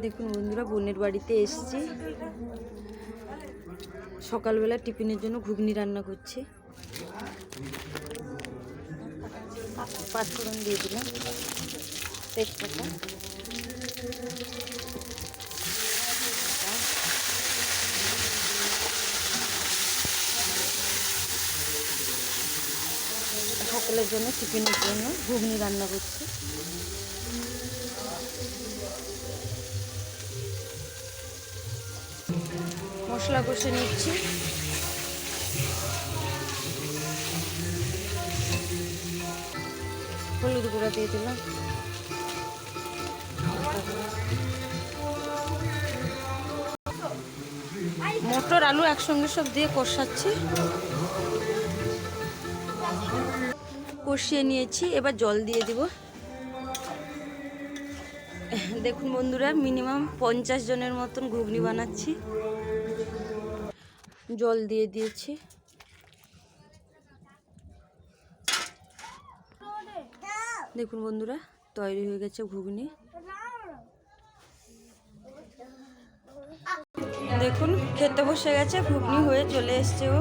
দেখুন বন্ধুরা, বোনের বাড়িতে এসেছি। সকালবেলা টিফিনের জন্য ঘুগনি রান্না করছি। পাঁচফোড়ন দিয়ে দিলাম, তেজপাতা, সকালের জন্য টিফিনের জন্য ঘুগনি রান্না করছি। মশলা কষে নিচ্ছি। হলুদ গুঁড়া দিয়ে দিলাম, মটর আলু একসঙ্গে সব দিয়ে কষাচ্ছি। কষিয়ে নিয়েছি, এবার জল দিয়ে দিব। দেখুন বন্ধুরা, মিনিমাম 50 জনের মতন ঘুগনি বানাচ্ছি। জল দিয়ে দিয়েছি। দেখুন বন্ধুরা, তৈরি হয়ে গেছে ঘুগনি। দেখুন খেতে বসে গেছে, ঘুগনি হয়ে চলে এসছে ও।